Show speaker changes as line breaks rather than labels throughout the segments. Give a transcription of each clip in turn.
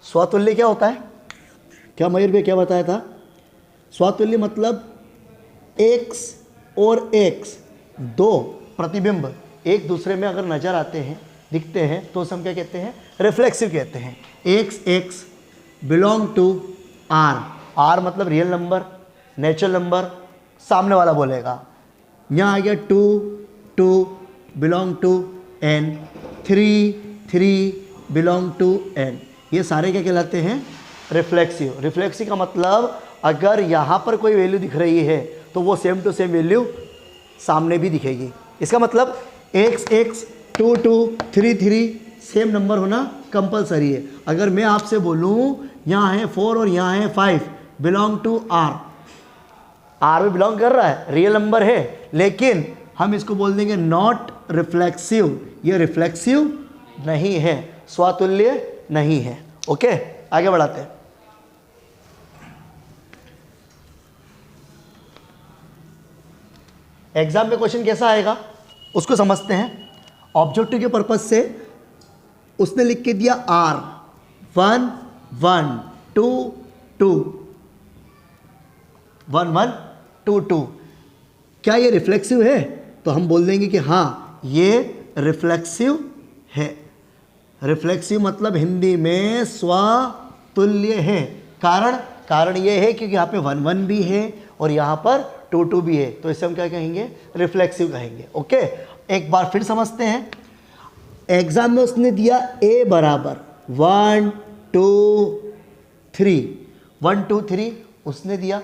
स्वतुल्य क्या होता है? क्या मयूर भाई क्या बताया था? स्वतुल्य मतलब x और x दो प्रतिबिंब एक दूसरे में अगर नजर आते हैं, दिखते हैं, तो उसे हम क्या कहते हैं? रिफ्लेक्सिव कहते हैं। x belong to r, r मतलब रियल नंबर, नेचुरल नंबर, सामने वाला बोलेगा। यहाँ आ गया 2 belong to n, 3 belong to n। ये सारे क्या कहलाते हैं? रिफ्लेक्सिव। रिफ्लेक्सिव का मतलब अगर यहाँ पर कोई वैल्यू दिख रही है तो वो सेम टू सेम वैल्यू सामने भी दिखेगी। इसका मतलब x 2 3 सेम नंबर होना कंपलसरी है। अगर मैं आपसे बोलूँ यहाँ है 4 और यहाँ है 5, बिलोंग टू r, r में बिलोंग कर रहा है, रियल नंबर है, लेकिन हम इसको बोल देंगे नॉट रिफ्लेक्सिव, ये रिफ्लेक्सिव नहीं है, स्वतुल्य नहीं है। ओके, आगे बढ़ाते हैं। एग्जाम में क्वेश्चन कैसा आएगा उसको समझते हैं। ऑब्जेक्टिव के पर्पज से उसने लिख के दिया r 1 1 2 2 1 1 2 2। क्या ये रिफ्लेक्सिव है? तो हम बोल देंगे कि हाँ ये रिफ्लेक्सिव है। रिफ्लेक्सिव मतलब हिंदी में स्वतुल्य है। कारण ये है क्योंकि यहाँ पे 1 1 भी है और यहाँ पर 2 2 भी है, तो इसे हम क्या कहेंगे? रिफ्लेक्सिव कहेंगे। ओके, एक बार फिर समझते हैं। एग्जाम में उसने दिया a बराबर 1 2 3, 1 2 3 उसने दिया।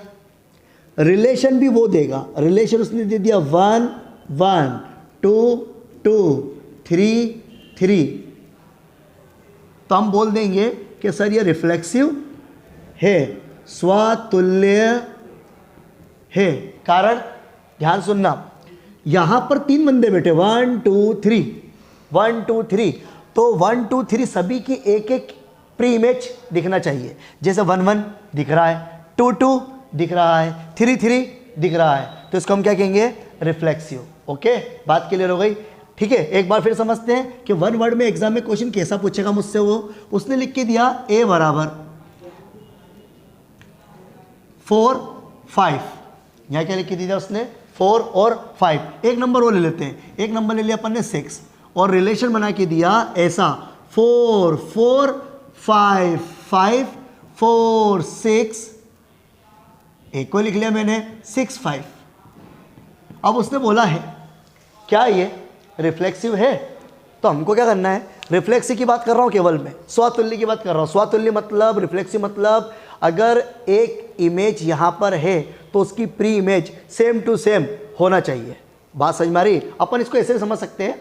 रिलेशन भी वो देगा, रिलेशन उसने दे दिया 1 1 2 2 3 3। तो हम बोल देंगे कि सर ये रिफ्लेक्सिव है, स्वतुल्य है। कारण ध्यान सुनना, यहाँ पर 3 बंदे बैठे 1 2 3 1 2 3, तो 1 2 3 सभी की एक एक प्री इमेज दिखना चाहिए। जैसे 1 1 दिख रहा है, 2 2 दिख रहा है, 3 3 दिख रहा है, तो इसको हम क्या कहेंगे? रिफ्लेक्सिव। ओके, बात क्लियर हो गई? ठीक है, एक बार फिर समझते हैं कि वन वर्ड में एग्जाम में क्वेश्चन कैसा पूछेगा मुझसे। वो उसने लिख के दिया a बराबर 4 5, यहाँ क्या लिख के दिया उसने? 4 और 5। एक नंबर वो ले लेते हैं, एक नंबर ले लिया अपन ने 6 और रिलेशन बना के दिया ऐसा 4 4 5 5 4 6, एक को लिख लिया मैंने 6 5। अब उसने बोला है क्या ये रिफ्लेक्सिव है? तो हमको क्या करना है? रिफ्लेक्सिव की बात कर रहा हूँ केवल मैं, स्वतुल्य की बात कर रहा हूँ। स्वतुल्य मतलब, रिफ्लेक्सिव मतलब अगर एक इमेज यहाँ पर है तो उसकी pre image same to same होना चाहिए। बात समझ में आ रही? अपन इसको ऐसे समझ सकते हैं,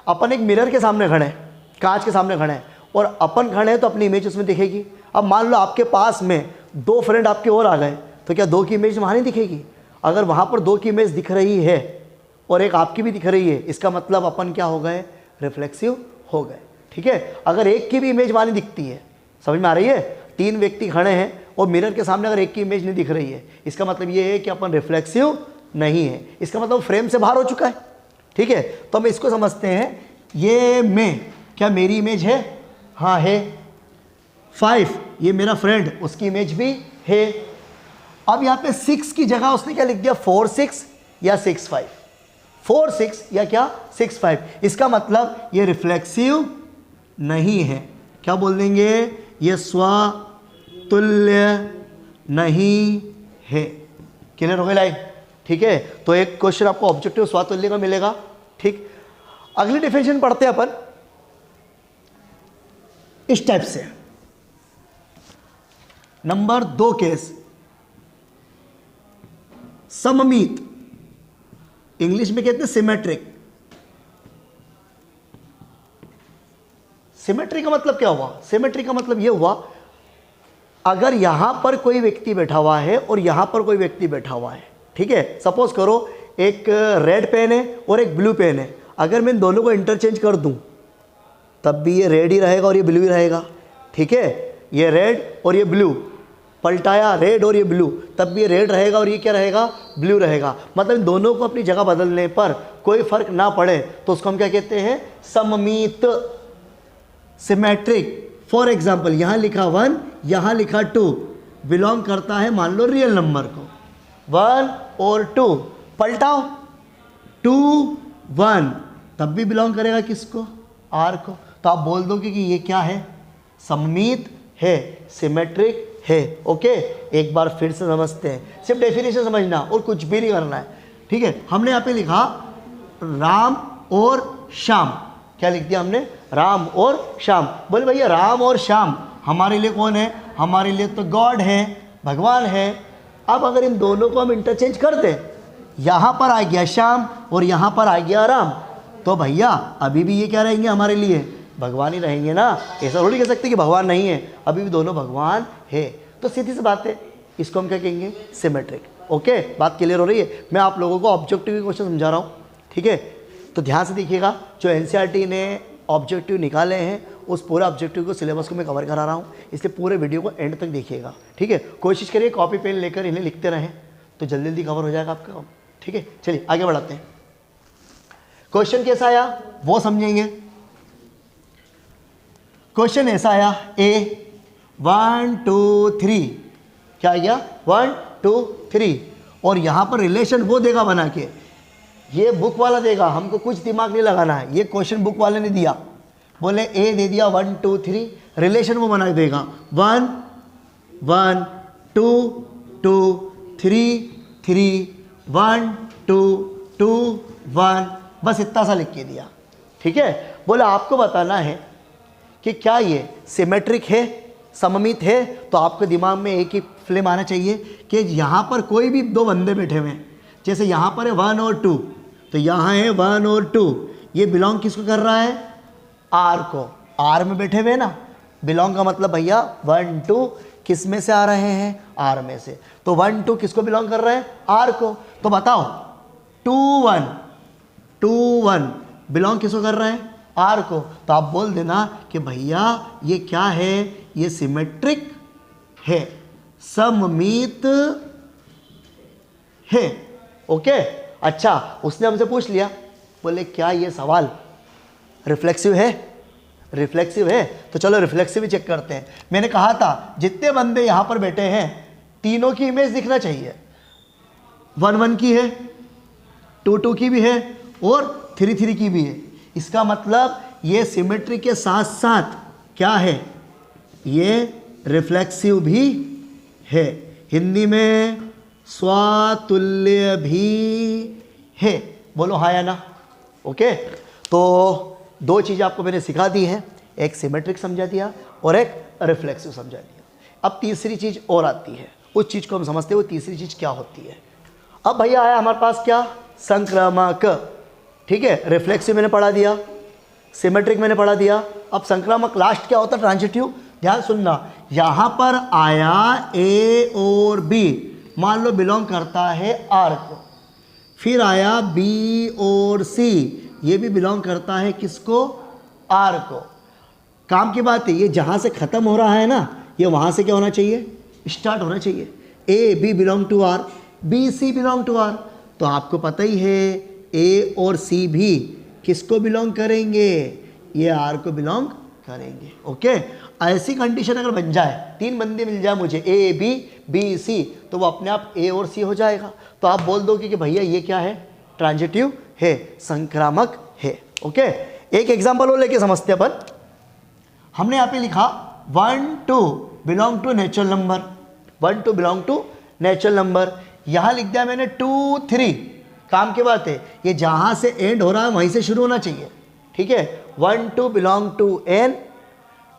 अपन एक मिरर के सामने खड़े हैं, कांच के सामने खड़े हैं और अपन खड़े हैं तो अपनी इमेज उसमें दिखेगी। अब मान लो आपके पास में 2 फ्रेंड आपके और आ गए, तो क्या 2 की इमेज वहाँ नहीं दिखेगी? अगर वहाँ पर 2 की इमेज दिख रही है और एक आपकी भी दिख रही है, इसका मतलब अपन क्या हो गए? रिफ्लेक्सिव हो गए। ठीक है, अगर एक की भी इमेज वहाँ नहीं दिखती है, समझ में आ रही है? 3 व्यक्ति खड़े हैं और मिरर के सामने अगर एक की इमेज नहीं दिख रही है, इसका मतलब ये है कि अपन रिफ्लेक्सिव नहीं है, इसका मतलब फ्रेम से बाहर हो चुका है। ठीक है, तो हम इसको समझते हैं, ये मैं, क्या मेरी इमेज है? हाँ है। 5 ये मेरा फ्रेंड, उसकी इमेज भी है। अब यहाँ पे 6 की जगह उसने क्या लिख दिया? 4 6 या 6 5, 4 6 या क्या 6 5। इसका मतलब ये रिफ्लेक्सिव नहीं है। क्या बोल देंगे? ये स्वतुल्य नहीं है। क्लियर हो गई लाइन? ठीक है, तो एक क्वेश्चन आपको ऑब्जेक्टिव स्वतुल्य का मिलेगा। ठीक, अगली डेफिनेशन पढ़ते हैं अपन इस टाइप से। नंबर 2 केस, सममित, इंग्लिश में कहते हैं सिमेट्रिक। सिमेट्री का मतलब क्या हुआ? सिमेट्री का मतलब यह हुआ, अगर यहां पर कोई व्यक्ति बैठा हुआ है और यहां पर कोई व्यक्ति बैठा हुआ है, ठीक है, सपोज करो एक रेड पेन है और एक ब्लू पेन है, अगर मैं इन दोनों को इंटरचेंज कर दूं तब भी ये रेड ही रहेगा और ये ब्लू ही रहेगा। ठीक है, ये रेड और ये ब्लू, पलटाया रेड और ये ब्लू, तब भी ये रेड रहेगा और ये क्या रहेगा? ब्लू रहेगा। मतलब इन दोनों को अपनी जगह बदलने पर कोई फर्क ना पड़े तो उसको हम क्या कहते हैं? सममित, सिमेट्रिक। फॉर एग्जाम्पल यहाँ लिखा 1, यहाँ लिखा 2, बिलोंग करता है मान लो रियल नंबर को। 1 और 2 पलटाओ, 2 1 तब भी बिलोंग करेगा किसको? आर को। तो आप बोल दोगे कि ये क्या है? सममित है, सिमेट्रिक है। ओके, एक बार फिर से समझते हैं, सिर्फ डेफिनेशन समझना और कुछ भी नहीं करना है। ठीक है, हमने यहाँ पे लिखा राम और श्याम। क्या लिख दिया हमने? राम और श्याम। बोले भैया राम और श्याम हमारे लिए कौन है? हमारे लिए तो गॉड है, भगवान है। अब अगर इन दोनों को हम इंटरचेंज कर दें, यहाँ पर आ गया श्याम और यहाँ पर आ गया राम, तो भैया अभी भी ये क्या रहेंगे? हमारे लिए भगवान ही रहेंगे ना। ऐसा थोड़ी कह सकते कि भगवान नहीं है, अभी भी दोनों भगवान है। तो सीधी सी बात है, इसको हम क्या कहेंगे? सिमेट्रिक। ओके, बात क्लियर हो रही है? मैं आप लोगों को ऑब्जेक्टिव क्वेश्चन समझा रहा हूँ, ठीक है? तो ध्यान से देखिएगा, जो एनसीईआरटी ने ऑब्जेक्टिव निकाले हैं उस पूरे ऑब्जेक्टिव को, सिलेबस को मैं कवर करा रहा हूँ, इसलिए पूरे वीडियो को एंड तक देखिएगा। ठीक है, कोशिश करिए कॉपी पेन लेकर इन्हें लिखते रहें, तो जल्दी जल्दी कवर हो जाएगा आपका काम। ठीक है, चलिए आगे बढ़ाते हैं। क्वेश्चन कैसा आया वो समझेंगे। क्वेश्चन ऐसा आया, ए 1 2 3, क्या आ गया? 1 2 3, और यहाँ पर रिलेशन वो देगा बना के, ये बुक वाला देगा, हमको कुछ दिमाग नहीं लगाना है, ये क्वेश्चन बुक वाले ने दिया। बोले ए दे दिया 1 2 3, रिलेशन वो बना के देगा 1 1 2 2 3 3 1 2 2 1, बस इतना सा लिख के दिया। ठीक है, बोले आपको बताना है कि क्या ये सिमेट्रिक है, सममित है। तो आपके दिमाग में एक ही फ्लेम आना चाहिए कि यहाँ पर कोई भी दो बंदे बैठे हुए हैं, जैसे यहाँ पर है 1 और 2, तो यहाँ है 1 और 2, ये बिलोंग किसको कर रहा है? आर को। आर में बैठे हुए हैं ना, बिलोंग का मतलब भैया 1 2 किस में से आ रहे हैं? आर में से। तो 1 2 किसको बिलोंग कर रहे हैं? आर को। तो बताओ 2 1 बिलोंग किसको कर रहे हैं? आर को। तो आप बोल देना कि भैया ये क्या है? ये सिमेट्रिक है, सममित है। ओके, अच्छा, उसने हमसे पूछ लिया, बोले क्या ये सवाल रिफ्लेक्सिव है? रिफ्लेक्सिव है, तो चलो रिफ्लेक्सिव ही चेक करते हैं। मैंने कहा था जितने बंदे यहाँ पर बैठे हैं तीनों की इमेज दिखना चाहिए। 1 1 की है, 2 2 की भी है और 3 3 की भी है। इसका मतलब ये सिमेट्री के साथ साथ क्या है? ये रिफ्लेक्सिव भी है। हिंदी में स्वातुल्य भी है। बोलो हाँ या ना? ओके, तो दो चीज़ें आपको मैंने सिखा दी हैं, एक सिमेट्रिक समझा दिया और एक रिफ्लेक्सिव समझा दिया। अब तीसरी चीज़ और आती है, उस चीज़ को हम समझते हैं, वो तीसरी चीज़ क्या होती है। अब भैया आया हमारे पास क्या? संक्रामक। ठीक है, रिफ्लेक्सिव मैंने पढ़ा दिया, सिमेट्रिक मैंने पढ़ा दिया। अब संक्रामक लास्ट क्या होता है? ट्रांजिटिव। ध्यान सुनना, यहाँ पर आया ए और बी, मान लो बिलोंग करता है आर को। फिर आया बी और सी, ये भी बिलोंग करता है किसको? आर को। काम की बात है, ये जहाँ से ख़त्म हो रहा है ना, ये वहाँ से क्या होना चाहिए? स्टार्ट होना चाहिए। A B belong to R, B C belong to R. तो आपको पता ही है ए और सी भी किसको बिलोंग करेंगे? ये आर को बिलोंग करेंगे। ओके, ऐसी कंडीशन अगर बन जाए, तीन बंदे मिल जाए मुझे, ए बी बी सी, तो वो अपने आप ए और सी हो जाएगा। तो आप बोल दोगे कि भैया ये क्या है? ट्रांजिटिव है, संक्रामक है। ओके, एक एग्जांपल और लेके समझते हैं अपन। हमने यहाँ पे लिखा 1 2 belong to natural number, 1 2 belong to natural number. यहाँ लिख दिया मैंने 2 3। काम की बात है, ये जहाँ से एंड हो रहा है वहीं से शुरू होना चाहिए। ठीक है, 1 2 belong to N,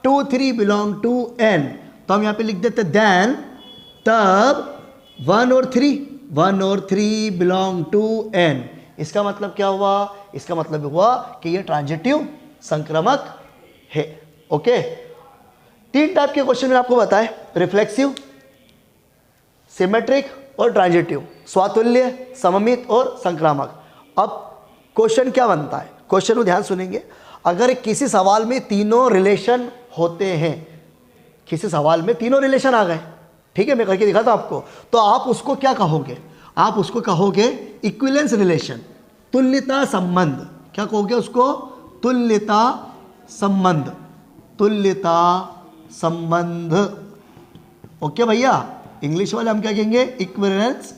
2 3 belong to N. तो हम यहाँ पे लिख देते देन, तब 1 और 3 बिलोंग टू एन। इसका मतलब क्या हुआ? इसका मतलब हुआ कि ये ट्रांजिटिव संक्रामक है। ओके, तीन टाइप के क्वेश्चन मैंने आपको बताए, रिफ्लेक्सिव, सिमेट्रिक और ट्रांजिटिव, स्वातुल्य, सममित और संक्रामक। अब क्वेश्चन क्या बनता है? क्वेश्चन को ध्यान सुनेंगे। अगर किसी सवाल में तीनों रिलेशन होते हैं, किसी सवाल में तीनों रिलेशन आ गए, ठीक है, मैं करके दिखाता हूं आपको, तो आप उसको क्या कहोगे? आप उसको कहोगे इक्विवेलेंस रिलेशन, तुल्यता संबंध। क्या कहोगे उसको? तुल्यता संबंध, तुल्यता संबंध। ओके भैया, इंग्लिश वाले हम क्या कहेंगे, इक्विवेलेंस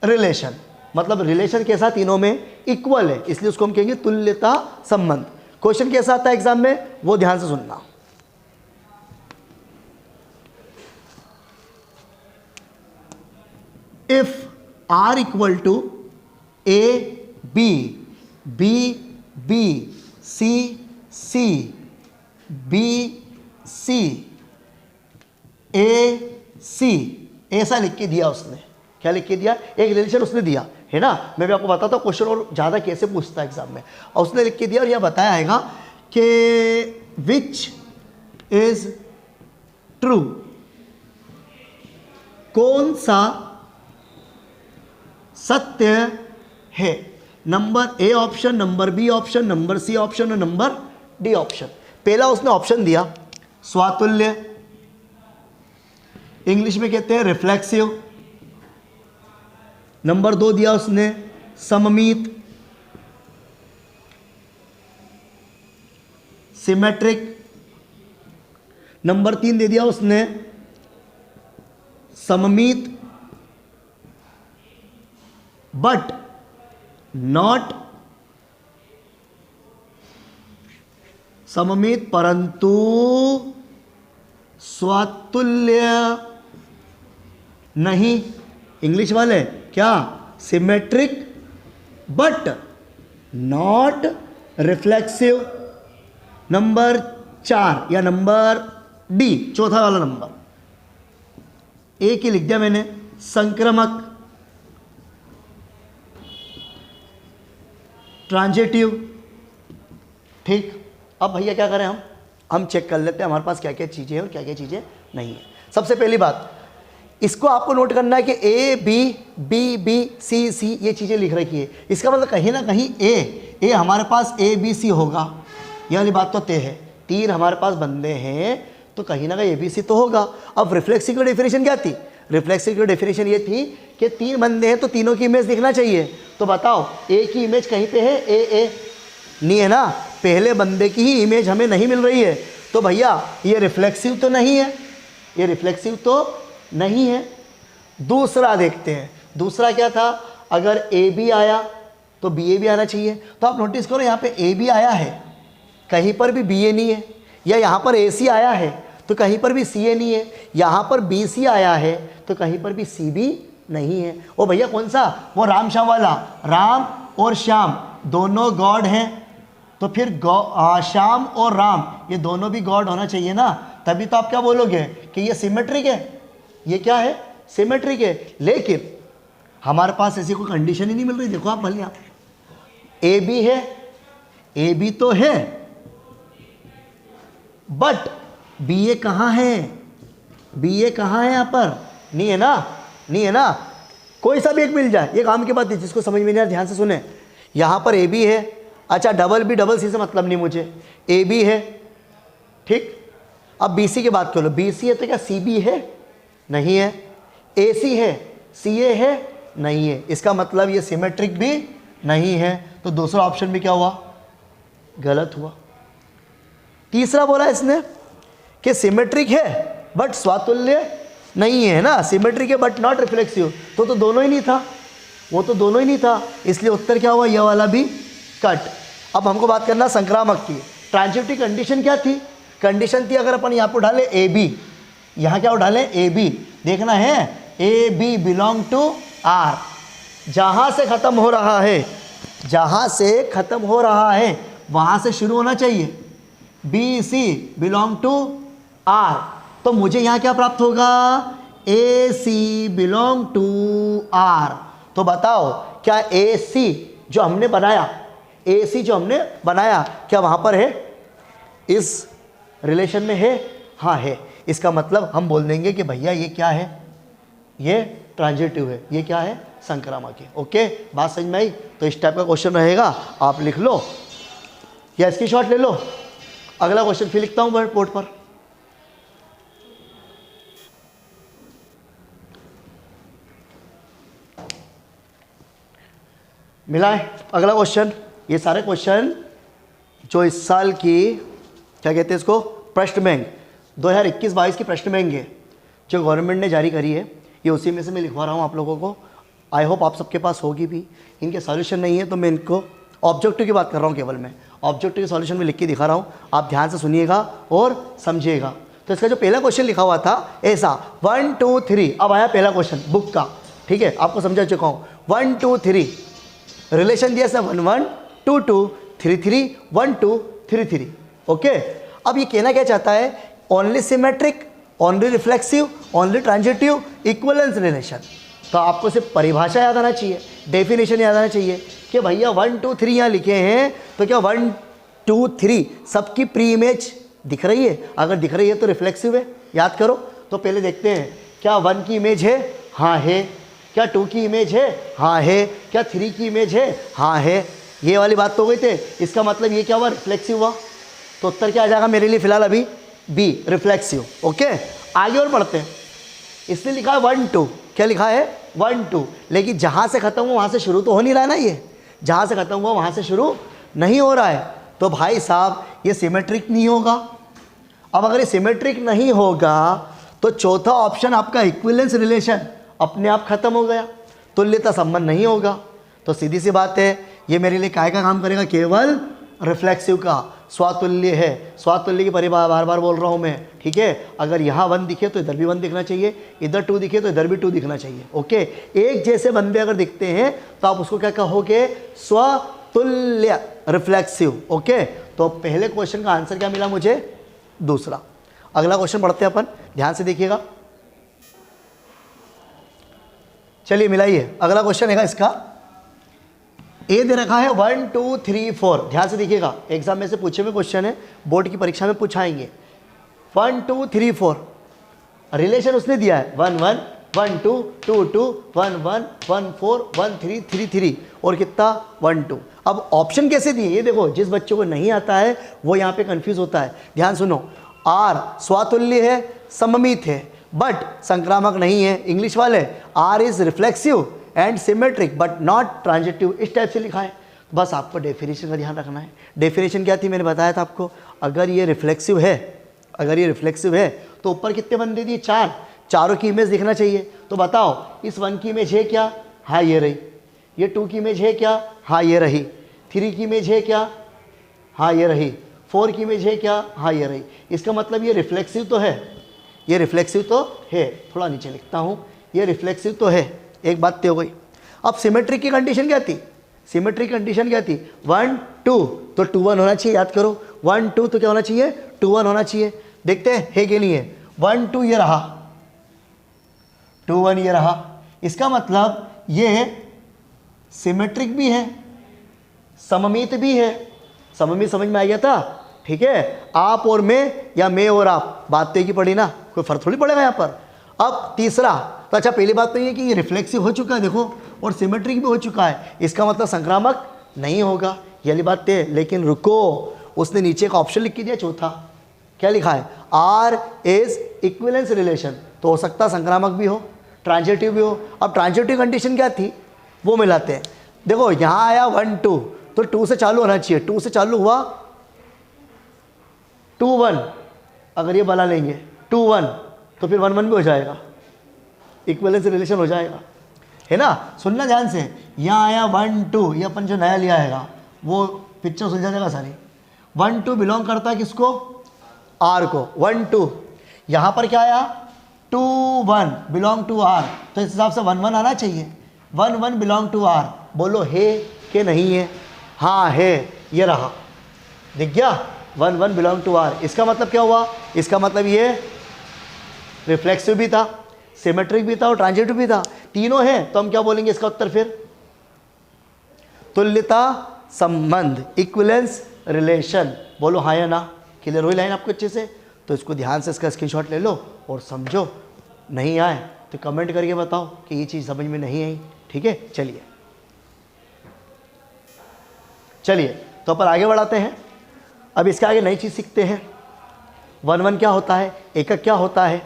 रिलेशन, मतलब रिलेशन कैसा, तीनों में इक्वल है, इसलिए उसको हम कहेंगे तुल्यता संबंध। क्वेश्चन कैसा आता है एग्जाम में, वो ध्यान से सुनना। If R equal to A B, B B, C C, B C, A C, ऐसा लिख के दिया उसने। क्या लिख के दिया, एक रिलेशन उसने दिया है ना। मैं भी आपको बताता हूँ क्वेश्चन और ज़्यादा कैसे पूछता है एग्जाम में। और उसने लिख के दिया और यह बताया आएगा कि विच इज ट्रू, कौन सा सत्य है। Number A option, number B option, number C option और नंबर डी ऑप्शन। पहला उसने ऑप्शन दिया स्वातुल्य, इंग्लिश में कहते हैं रिफ्लेक्सिव। नंबर 2 दिया उसने सममित, सिमेट्रिक। नंबर 3 दे दिया उसने सममित बट नॉट, सममित परंतु स्वातुल्य नहीं। इंग्लिश वाले क्या, symmetric but not reflexive. Number 4 या नंबर डी, चौथा वाला नंबर, एक ही लिख दिया मैंने, संक्रामक, ट्रांजिटिव। ठीक, अब भैया क्या करें, हम चेक कर लेते हैं हमारे पास क्या क्या चीज़ें हैं और क्या क्या चीज़ें नहीं है। सबसे पहली बात, इसको आपको नोट करना है कि ए बी, बी बी, सी सी, ये चीज़ें लिख रखी है। इसका मतलब कहीं ना कहीं ए हमारे पास ए बी सी होगा, ये वाली बात तो तय है। 3 हमारे पास बंदे हैं तो कहीं ना कहीं ए बी सी तो होगा। अब रिफ्लेक्सिव की डेफिनेशन क्या थी, रिफ्लेक्सिव की डेफिनेशन ये थी कि 3 बंदे हैं तो तीनों की इमेज दिखना चाहिए। तो बताओ ए की इमेज कहीं पे है, ए नहीं है ना, पहले बंदे की ही इमेज हमें नहीं मिल रही है। तो भैया ये रिफ्लेक्सिव तो नहीं है, ये रिफ्लेक्सिव तो नहीं है। दूसरा देखते हैं, दूसरा क्या था, अगर ए बी आया तो बी ए भी आना चाहिए। तो आप नोटिस करो यहाँ पे ए बी आया है, कहीं पर भी बी ए नहीं है, या यहाँ पर ए सी आया है तो कहीं पर भी सी ए नहीं है, यहाँ पर बी सी आया है तो कहीं पर भी सी बी नहीं है। ओ भैया कौन सा, वो राम श्याम वाला, राम और श्याम दोनों गॉड हैं, तो फिर श्याम और राम ये दोनों भी गॉड होना चाहिए ना, तभी तो आप क्या बोलोगे कि ये सिमेट्रिक है, ये क्या है, सिमेट्रिक है। लेकिन हमारे पास ऐसी कोई कंडीशन ही नहीं मिल रही। देखो आप भले, आप ए बी है, ए बी तो है, बट बी ए कहाँ है, बी ए कहाँ है, यहाँ पर नहीं है ना, नहीं है ना। कोई सा भी एक मिल जाए, ये काम की बात है, जिसको समझ में नहीं आया ध्यान से सुने। यहाँ पर ए बी है, अच्छा डबल बी डबल सी से मतलब नहीं मुझे, ए बी है, ठीक। अब बी सी की बात कर लो, बी सी है तो क्या सी बी है, नहीं है। ए सी है, सी ए है, नहीं है। इसका मतलब ये सिमेट्रिक भी नहीं है। तो दूसरा ऑप्शन भी क्या हुआ, गलत हुआ। तीसरा बोला इसने कि सिमेट्रिक है बट स्वातुल्य नहीं है ना, सिमेट्रिक है बट नॉट रिफ्लेक्सिव, तो दोनों ही नहीं था, वो तो दोनों ही नहीं था, इसलिए उत्तर क्या हुआ, यह वाला भी कट। अब हमको बात करना संक्रामक की। ट्रांजिटिव कंडीशन क्या थी, कंडीशन थी अगर अपन यहाँ पर डालें ए बी, यहाँ क्या डालें ए बी, देखना है A B belong to R, जहाँ से ख़त्म हो रहा है, जहाँ से ख़त्म हो रहा है वहाँ से शुरू होना चाहिए। B C belong to R, तो मुझे यहाँ क्या प्राप्त होगा, A C belong to R. तो बताओ क्या ए सी जो हमने बनाया, ए सी जो हमने बनाया क्या वहाँ पर है, इस रिलेशन में है, हाँ है। इसका मतलब हम बोल देंगे कि भैया ये क्या है, ये ट्रांजिटिव है, ये क्या है, संक्रामक है। ओके, बात समझ में आई। तो इस टाइप का क्वेश्चन रहेगा, आप लिख लो या इसकी शॉट ले लो। अगला क्वेश्चन फिर लिखता हूं बोर्ड पर। मिला है अगला क्वेश्चन। ये सारे क्वेश्चन जो इस साल की क्या कहते हैं इसको, प्रश्न बैंक 2021-22 की प्रश्न बैंकें जो गवर्नमेंट ने जारी करी है, ये उसी में से मैं लिखवा रहा हूँ आप लोगों को। आई होप आप सबके पास होगी भी। इनके सॉल्यूशन नहीं है तो मैं इनको ऑब्जेक्टिव की बात कर रहा हूँ, केवल मैं ऑब्जेक्टिव के सॉल्यूशन में लिख के दिखा रहा हूँ, आप ध्यान से सुनिएगा और समझिएगा। तो इसका जो पहला क्वेश्चन लिखा हुआ था ऐसा 1 2 3, अब आया पहला क्वेश्चन बुक का, ठीक है, आपको समझा चुका हूँ। 1 2 3 रिलेशन दिया था 1 1 2 2 3 3 1 2 3 3, ओके। अब ये कहना क्या चाहता है, only symmetric, only reflexive, only transitive, equivalence relation. तो आपको सिर्फ परिभाषा याद आना चाहिए, डेफिनेशन याद आना चाहिए कि भैया 1 2 3 यहाँ लिखे हैं तो क्या 1 2 3 सबकी प्री इमेज दिख रही है? अगर दिख रही है तो रिफ्लेक्सिव है, याद करो। तो पहले देखते हैं, क्या 1 की इमेज है? हाँ है। क्या 2 की इमेज है? हाँ है। क्या 3 की इमेज है? हाँ है। ये वाली बात तो हो गई थे, इसका मतलब ये क्या हुआ, रिफ्लेक्सिव हुआ। तो उत्तर क्या आ जाएगा मेरे लिए फिलहाल अभी? B, reflexive. ओके, आगे और पढ़ते हैं। इसलिए लिखा है 1 2, क्या लिखा है? 1 2, लेकिन जहाँ से ख़त्म हुआ वहाँ से शुरू तो हो नहीं रहा है ना, ये जहाँ से ख़त्म हुआ वहाँ से शुरू नहीं हो रहा है। तो भाई साहब ये सिमेट्रिक नहीं होगा। अब अगर ये सिमेट्रिक नहीं होगा तो चौथा ऑप्शन आपका इक्विवेलेंस रिलेशन अपने आप खत्म हो गया, तुल्यता संबंध नहीं होगा। तो सीधी सी बात है, ये मेरे लिए काय का काम करेगा? केवल रिफ्लेक्सिव का। स्वातुल्य है, स्वातुल्य की परिभाषा बार बार बोल रहा हूँ मैं, ठीक है। अगर यहाँ 1 दिखे तो इधर भी 1 दिखना चाहिए, इधर 2 दिखे तो इधर भी 2 दिखना चाहिए, ओके। एक जैसे बंदे अगर दिखते हैं तो आप उसको क्या कहोगे? स्वतुल्य, रिफ्लेक्सिव, ओके। तो पहले क्वेश्चन का आंसर क्या मिला मुझे? दूसरा। अगला क्वेश्चन पढ़ते हैं अपन, ध्यान से देखिएगा। चलिए मिलाइए, अगला क्वेश्चन है इसका। ए दे रखा है 1 2 3 4, ध्यान से देखिएगा, एग्जाम में से पूछे हुए क्वेश्चन है, बोर्ड की परीक्षा में पूछाएंगे। 1 2 3 4 रिलेशन उसने दिया है 1 1 1 2 2 2 1 1 1 4 1 3 3 3 और कितना 1 2। अब ऑप्शन कैसे दिए ये देखो, जिस बच्चों को नहीं आता है वो यहाँ पे कंफ्यूज होता है। ध्यान सुनो, आर स्वातुल्य है, सममित है, बट संक्रामक नहीं है। इंग्लिश वाले R is reflexive and symmetric but not transitive, इस टाइप से लिखा है। बस आपको डेफिनेशन का ध्यान रखना है। डेफिनेशन क्या थी, मैंने बताया था आपको। अगर ये रिफ्लेक्सिव है, अगर ये रिफ्लेक्सिव है तो ऊपर कितने बंदे दिए? 4, चारों की इमेज दिखना चाहिए। तो बताओ इस 1 की इमेज है क्या? हाँ ये रही। ये 2 की इमेज है क्या? हाँ ये रही। 3 की इमेज है क्या? हाँ ये रही। 4 की इमेज है क्या? हाँ ये रही। इसका मतलब ये रिफ्लेक्सिव तो है, ये रिफ्लेक्सिव तो है। थोड़ा नीचे लिखता हूँ, ये रिफ्लेक्सिव तो है, एक बात तो हो गई। अब सिमेट्रिक की कंडीशन क्या थी? सिमेट्रिक कंडीशन क्या थी? 1 2 तो 2 1 होना चाहिए, याद करो। 1 2 तो क्या होना चाहिए? 2 1 होना चाहिए। देखते हैं है कि नहीं है। 1 2 ये रहा, 2 1 ये रहा। इसका मतलब ये सिमेट्रिक भी है, सममित भी है। सममित समझ में आ गया था, ठीक है। आप और मैं या मैं और आप, बात तो एक ही पड़ी ना, कोई फर्क थोड़ी पड़ेगा यहाँ पर। अब तीसरा, तो अच्छा पहली बात तो ये कि ये रिफ्लेक्सिव हो चुका है देखो, और सिमेट्रिक भी हो चुका है, इसका मतलब संक्रामक नहीं होगा, ये वाली बात है। लेकिन रुको, उसने नीचे का ऑप्शन लिख के दिया चौथा, क्या लिखा है? R is equivalence relation. तो हो सकता संक्रामक भी हो, ट्रांजिटिव भी हो। अब ट्रांजिटिव कंडीशन क्या थी वो मिलाते हैं। देखो यहाँ आया 1 2 तो 2 से चालू होना चाहिए, 2 से चालू हुआ 2 1, अगर ये बना लेंगे 2 1 तो फिर 1 1 भी हो जाएगा, इक्विवेलेंस रिलेशन हो जाएगा, है ना। सुनना ध्यान से, यहाँ आया 1 2, ये अपन जो नया लिया आएगा वो पिक्चर सुलझा जाएगा सारी। 1 2 बिलोंग करता है किसको? आर को। 1 2 यहाँ पर क्या आया? 2 1 बिलोंग टू आर, तो इस हिसाब से 1 1 आना चाहिए। 1 1 बिलोंग टू आर, बोलो है कि नहीं है? हाँ है, ये रहा, दिख गया 1 1 बिलोंग टू आर। इसका मतलब क्या हुआ? इसका मतलब ये रिफ्लेक्सिव भी था, सिमेट्रिक भी था और ट्रांजिटिव भी था, तीनों है। तो हम क्या बोलेंगे इसका उत्तर फिर? तुल्यता संबंध, इक्विवेलेंस रिलेशन। बोलो हाँ या ना? क्लियर हुई लाइन आपको अच्छे से? तो इसको ध्यान से इसका स्क्रीनशॉट ले लो और समझो। नहीं आए तो कमेंट करके बताओ कि ये चीज़ समझ में नहीं आई, ठीक है। चलिए चलिए तो अपन आगे बढ़ाते हैं। अब इसके आगे नई चीज़ सीखते हैं। 1 1 क्या होता है, एकक क्या होता है,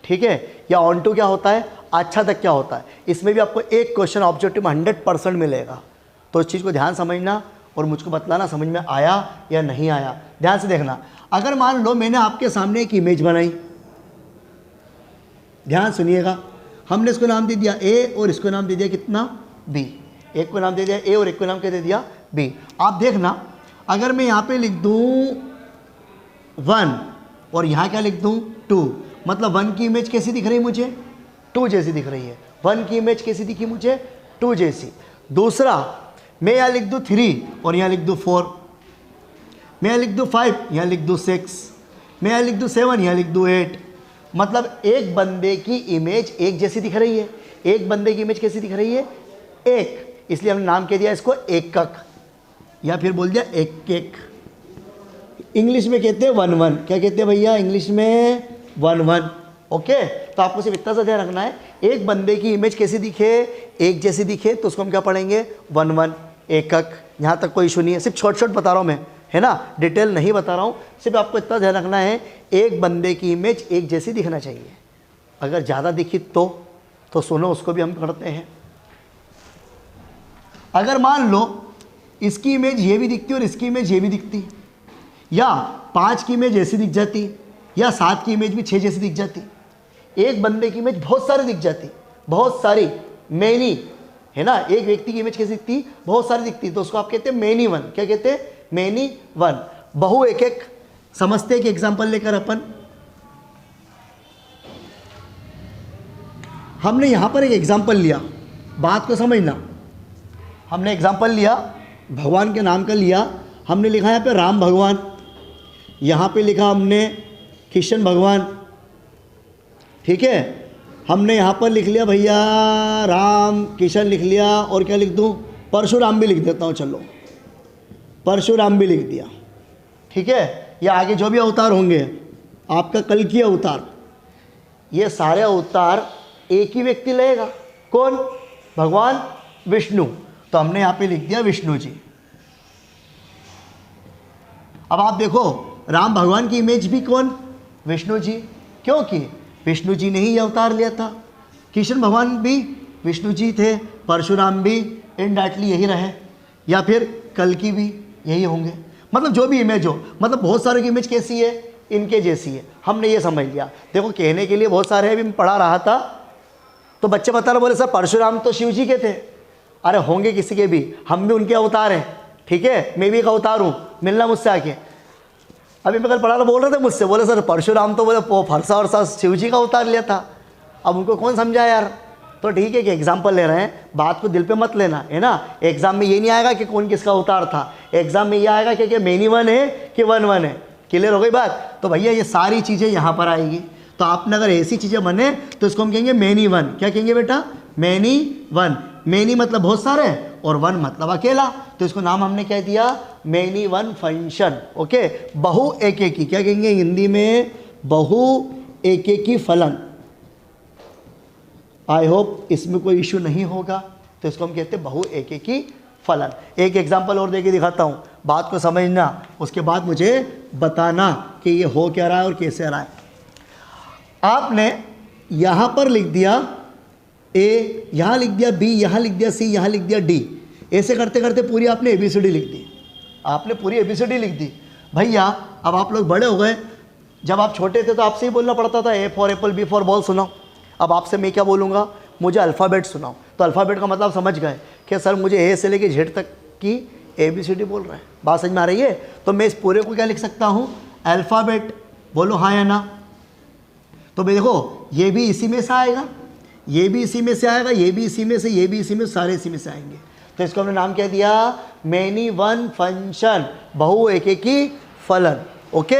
ठीक है, या ऑन टू क्या होता है, आच्छादक क्या होता है। इसमें भी आपको एक क्वेश्चन ऑब्जेक्टिव में 100% मिलेगा। तो इस चीज़ को ध्यान समझना और मुझको बतलाना समझ में आया या नहीं आया। ध्यान से देखना, अगर मान लो मैंने आपके सामने एक इमेज बनाई, ध्यान सुनिएगा, हमने इसको नाम दे दिया ए और इसको नाम दे दिया कितना, बी। एक को नाम दे दिया ए और एक को नाम क्या दे दिया, बी। आप देखना, अगर मैं यहाँ पे लिख दूँ 1 और यहाँ क्या लिख दूँ 2, मतलब 1 की इमेज कैसी दिख रही है मुझे, 2 जैसी दिख रही है। 1 की इमेज कैसी दिखी मुझे, 2 जैसी। दूसरा, मैं यहाँ लिख दूँ 3 और यहाँ लिख दूँ 4, मैं यहाँ लिख दूँ 5, यहाँ लिख दूँ 6, मैं यहाँ लिख दूँ 7, यहाँ लिख दूँ 8, मतलब एक बंदे की इमेज एक जैसी दिख रही है। एक बंदे की इमेज कैसी दिख रही है, एक, इसलिए हमने नाम कह दिया इसको एकक, या फिर बोल दिया एक एक। इंग्लिश में कहते हैं 1-1, क्या कहते हैं भैया इंग्लिश में, 1-1। ओके, तो आपको सिर्फ इतना सा ध्यान रखना है, एक बंदे की इमेज कैसी दिखे, एक जैसी दिखे, तो उसको हम क्या पढ़ेंगे, 1-1, एकक। यहाँ तक कोई इशू नहीं है, सिर्फ छोट बता रहा हूँ मैं, है ना, डिटेल नहीं बता रहा हूँ। सिर्फ आपको इतना ध्यान रखना है, एक बंदे की इमेज एक जैसी दिखना चाहिए। अगर ज़्यादा दिखी तो सुनो, उसको भी हम करते हैं। अगर मान लो इसकी इमेज ये भी दिखती और इसकी इमेज ये भी दिखती, या 5 की इमेज ऐसी दिख जाती, या 7 की इमेज भी 6 जैसी दिख जाती, एक बंदे की इमेज बहुत सारी दिख जाती, बहुत सारी, मैनी, है ना, एक व्यक्ति की इमेज कैसी दिखती, बहुत सारी दिखती, तो उसको आप कहते हैं मैनी वन। क्या कहते हैं, मैनी वन। बहु एक एक समझते एक एग्जाम्पल लेकर अपन, हमने यहां पर एक एग्जाम्पल लिया, बात को समझना, हमने एग्जाम्पल लिया, भगवान के नाम का लिया, हमने लिखा यहाँ पे राम भगवान, यहाँ पे लिखा हमने कृष्ण भगवान, ठीक है। हमने यहाँ पर लिख लिया भैया राम कृष्ण लिख लिया, और क्या लिख दूँ, परशुराम भी लिख देता हूँ, चलो परशुराम भी लिख दिया, ठीक है। या आगे जो भी अवतार होंगे, आपका कल की अवतार, ये सारे अवतार एक ही व्यक्ति लेगा, कौन, भगवान विष्णु, तो हमने यहाँ पे लिख दिया विष्णु जी। अब आप देखो, राम भगवान की इमेज भी कौन, विष्णु जी, क्योंकि विष्णु जी ने ही ये अवतार लिया था। कृष्ण भगवान भी विष्णु जी थे, परशुराम भी इनडायरेक्टली यही रहे, या फिर कल की भी यही होंगे, मतलब जो भी इमेज हो, मतलब बहुत सारे की इमेज कैसी है, इनके जैसी है। हमने ये समझ लिया। देखो कहने के लिए बहुत सारे, अभी मैं पढ़ा रहा था तो बच्चे बता रहे, बोले सर परशुराम तो शिव जी के थे। अरे होंगे किसी के भी, हम भी उनके अवतार हैं, ठीक है, मैं भी एक अवतार हूँ, मिलना मुझसे आके। अभी मैं कल पढ़ा था, बोल रहे थे मुझसे, बोले सर परशुराम तो बोले फरसा और शिव जी का अवतार लिया था। अब उनको कौन समझाए यार, तो ठीक है कि एग्जाम्पल ले रहे हैं, बात को दिल पे मत लेना, है ना। एग्जाम में ये नहीं आएगा कि कौन किसका अवतार था, एग्जाम में ये आएगा कि मैनी वन है कि 1-1 है। क्लियर हो गई बात। तो भैया ये सारी चीज़ें यहाँ पर आएगी, तो आपने अगर ऐसी चीज़ें बने तो इसको हम कहेंगे मैनी वन। क्या कहेंगे बेटा, मैनी वन। मैनी मतलब बहुत सारे, और वन मतलब अकेला, तो इसको नाम हमने क्या दिया, मैनी वन फंक्शन। ओके, बहु एक एक की, क्या कहेंगे हिंदी में, बहु एक एक की फलन। आई होप इसमें कोई इशू नहीं होगा, तो इसको हम कहते हैं बहु एक एक की फलन। एक एग्जांपल और देके दिखाता हूँ, बात को समझना, उसके बाद मुझे बताना कि ये हो क्या रहा है और कैसे रहा है। आपने यहाँ पर लिख दिया ए, यहाँ लिख दिया बी, यहाँ लिख दिया सी, यहाँ लिख दिया डी, ऐसे करते करते पूरी आपने ABCD लिख दी। आपने पूरी ABCD लिख दी। भैया अब आप लोग बड़े हो गए, जब आप छोटे थे तो आपसे ही बोलना पड़ता था A for Apple, B for ball सुनाओ। अब आपसे मैं क्या बोलूँगा, मुझे अल्फ़ाबेट सुनाओ। तो अल्फ़ाबेट का मतलब समझ गए कि सर मुझे A से लेके Z तक की ABCD बोल रहा है, बात समझ में आ रही है। तो मैं इस पूरे को क्या लिख सकता हूँ, अल्फ़ाबेट। बोलो हाँ या ना। तो भाई देखो, ये भी इसी में से आएगा, ये भी इसी में से आएगा, ये भी इसी में से, ये भी इसी में, सारे इसी में से आएंगे। तो इसको हमने नाम क्या दिया, मैनी वन फंक्शन, बहु एक एक की फलन। ओके,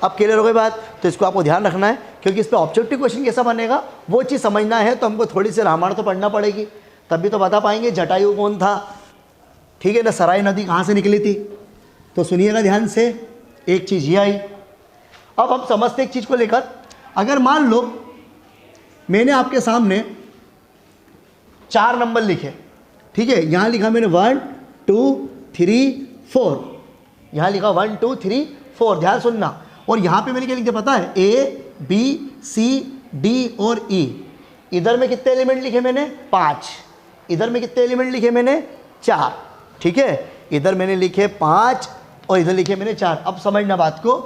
अब क्लियर हो गई बात। तो इसको आपको ध्यान रखना है, क्योंकि इस पर ऑब्जेक्टिव क्वेश्चन कैसा बनेगा वो चीज़ समझना है, तो हमको थोड़ी सी रामायण तो पढ़ना पड़ेगी, तभी तो बता पाएंगे जटायु कौन था, ठीक है ना, सराय नदी कहाँ से निकली थी। तो सुनिएगा ध्यान से, एक चीज़ ये आई। अब हम समझते एक चीज़ को लेकर, अगर मान लो मैंने आपके सामने 4 नंबर लिखे, ठीक है, यहाँ लिखा मैंने 1 2 3 4, यहाँ लिखा 1 2 3 4, ध्यान सुनना। और यहाँ पे मैंने क्या लिख दिया पता है, A B C D और E। इधर में कितने एलिमेंट लिखे मैंने, 5। इधर में कितने एलिमेंट लिखे मैंने, 4, ठीक है। इधर मैंने लिखे 5 और इधर लिखे मैंने 4। अब समझना बात को,